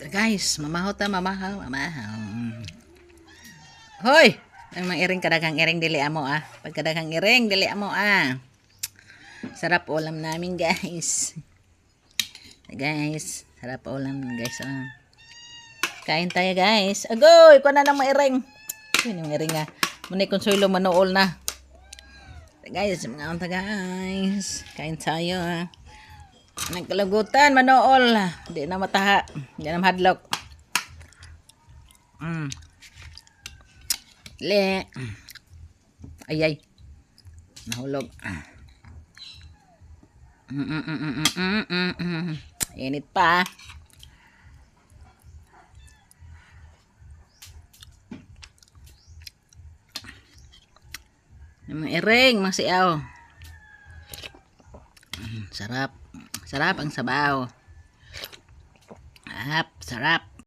Guys, mamahaw ta, mamahaw. Hoy! Ang mga iring kadagang iring dili amo Pagkadagang iring dili amo Sarap ulam namin guys. Guys, sarap ulam guys Kain tayo guys. Agoy! Kuha na ng mga iring. Yun yung iring Muna konsuelo manuol na. Guys, mga unta guys. Kain tayo Nagkalagutan, manool. Di na mataha. Di na mahadlok. Le. Ayay. Nahulog. Init pa. Iring, masiaw. Sarap. Sarap ang sabaw. Sarap.